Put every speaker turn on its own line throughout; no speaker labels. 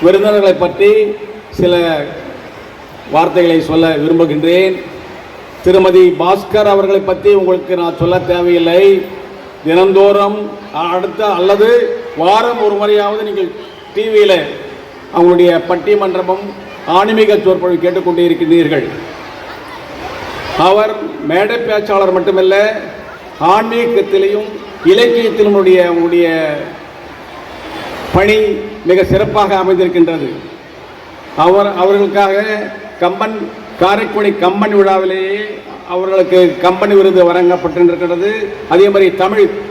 விருந்தினர்களை பற்றி சில வார்த்தைகளை சொல்ல விரும்புகின்றேன். திருமதி பாஸ்கர் அவர்களை பற்றி உங்களுக்கு நான் சொல்ல தேவையில்லை. தினந்தோறும் அல்லது வாரம் ஒரு முறையாவது நீங்கள் டிவியில் அவங்களுடைய பட்டிமன்றமும் ஆன்மீக சொற்பொழிவு கேட்டுக்கொண்டே இருக்கின்றீர்கள். அவர் மேடை பேச்சாளர் மட்டுமல்ல, ஆன்மீகத்திலையும் இலக்கியத்திலும் அவங்களுடைய பணி மிக சிறப்பாக அமைந்திருக்கின்றது. அவர்களுக்காக காரைக்குடி கம்பன் விழாவிலேயே அவர்களுக்கு கம்பன் விருது வழங்கப்பட்டிருக்கிறது. அதே மாதிரி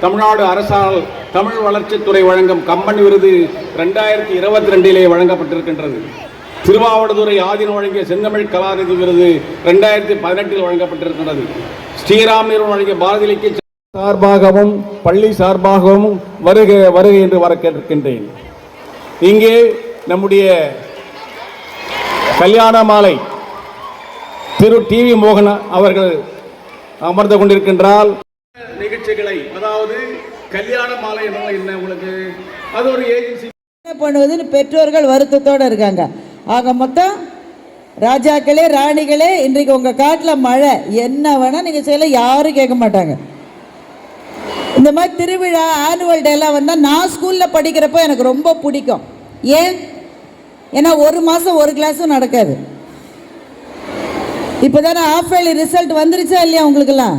தமிழ்நாடு அரசால் தமிழ் வளர்ச்சித்துறை வழங்கும் கம்பன் விருது 2022 வழங்கப்பட்டிருக்கின்றது. திருவாவடுதுறை ஆதீனம் வழங்கிய செந்தமிழ் கலாநிதி விருது 2018 வழங்கப்பட்டிருக்கிறது. ஸ்ரீராம் நிறுவனம் வழங்கிய பாரதி இலக்கிய சார்பாகவும் பள்ளி சார்பாகவும் வருகை என்று வர கேட்டிருக்கின்றேன். இங்கே நம்முடைய கல்யாண மாலை திரு டிவி மோகன் அவர்கள் அமர்ந்து கொண்டிருக்கின்றால் நிகழ்ச்சிகளை, அதாவது கல்யாண மாலை என்ன உங்களுக்கு அது ஒரு ஏஜென்சி
பண்ணுவதுன்னு பெற்றோர்கள் வருத்தத்தோடு இருக்காங்க. ஆக மொத்தம் ராஜாக்களே ராணிகளே, இன்றைக்கு உங்க காட்டில் மழை என்ன வேணா நீங்க செய்யல, யாரும் கேட்க மாட்டாங்க. இந்த மாதிரி திருவிழா ஆனுவல் டே எல்லாம் வந்தால் நான் ஸ்கூலில் படிக்கிறப்போ எனக்கு ரொம்ப பிடிக்கும். ஏன்னா ஒரு மாதம் ஒரு கிளாஸும் நடக்காது. இப்போ தானே ஆஃப் இயர்லி ரிசல்ட் வந்துருச்சா இல்லையா? உங்களுக்கெல்லாம்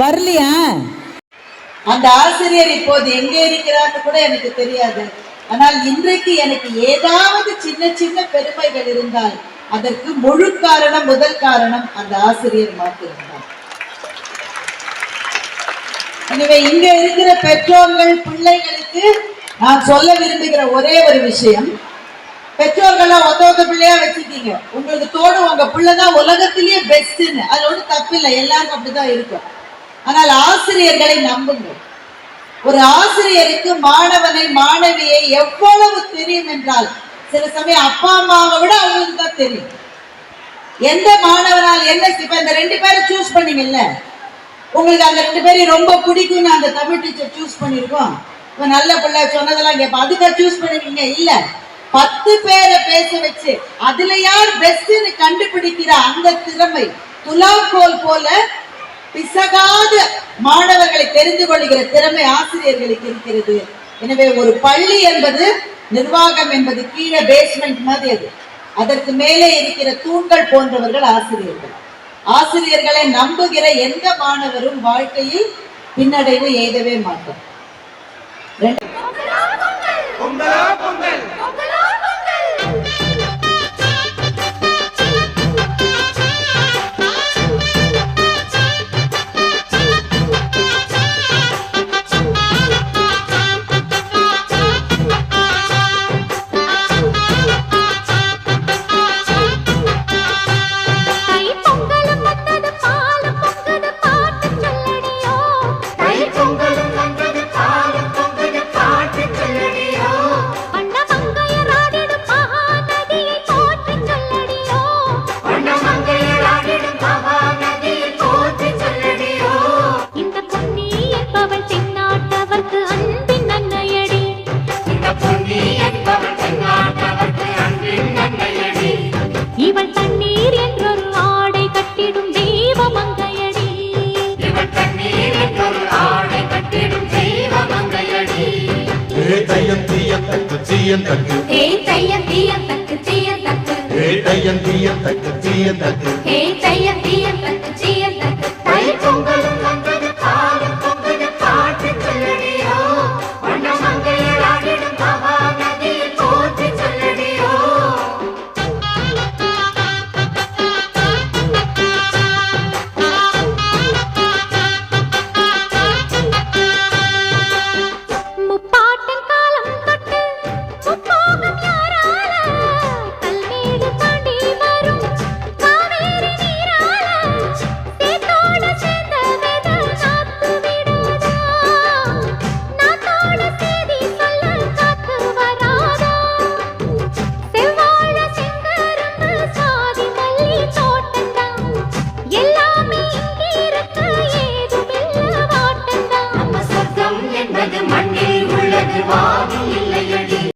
வரலையா? அந்த ஆசிரியர் இப்போது எங்கே இருக்கிறார்னு கூட எனக்கு தெரியாது. ஆனால் இன்றைக்கு எனக்கு ஏதாவது சின்ன சின்ன பெருமைகள் இருந்தால் அதற்கு முழு காரணம், முதல் காரணம் அந்த ஆசிரியர் மாற்றிருந்தார். எனவே இங்க இருக்கிற பெற்றோர்கள் பிள்ளைகளுக்கு நான் சொல்ல விரும்புகிற ஒரே ஒரு விஷயம், பெற்றோர்கள்லாம் ஒத்த பிள்ளையா வச்சுக்கீங்க. உங்களுக்கு தோணும் உங்க பிள்ளைதான் உலகத்திலேயே பெஸ்ட்னு, அதுல ஒன்றும் தப்பு இல்லை, எல்லாருக்கும் அப்படிதான் இருக்கும். ஆனால் ஆசிரியர்களை நம்புங்க. ஒரு ஆசிரியருக்கு மாணவனை மாணவியை எவ்வளவு தெரியும் என்றால் சில சமயம் அப்பா அம்மாவை விட அவங்களுக்கு தான் தெரியும். எந்த மாணவனால் என்ன இப்ப இந்த 2 பேரை சூஸ் பண்ணீங்கல்ல, உங்களுக்கு அந்த 2 பேரையும் ரொம்ப பிடிக்கும்னு அந்த தமிழ் டீச்சர் சூஸ் பண்ணிருக்கோம். இப்ப நல்ல பிள்ளை சொன்னதெல்லாம் கேட்ப, அதுக்காக சூஸ் பண்ணுவீங்க இல்ல. 10 பேரை பேச வச்சு அதுல யார் பெஸ்ட்னு கண்டுபிடிக்கிற அந்த திறமை துலாக்கோல் போல பிசகாத மாணவர்களை தெரிந்து கொள்கிற திறமை ஆசிரியர்களுக்கு இருக்கிறது. எனவே ஒரு பள்ளி என்பது, நிர்வாகம் என்பது கீழே பேஸ்மெண்ட் மாதிரி, அது அதற்கு மேலே இருக்கிற தூண்கள் போன்றவர்கள் ஆசிரியர்கள். ஆசிரியர்களை நம்புகிற எந்த மாணவரும் வாழ்க்கையில் பின்னடைவு எய்தவே மாட்டார்.
பொங்கல்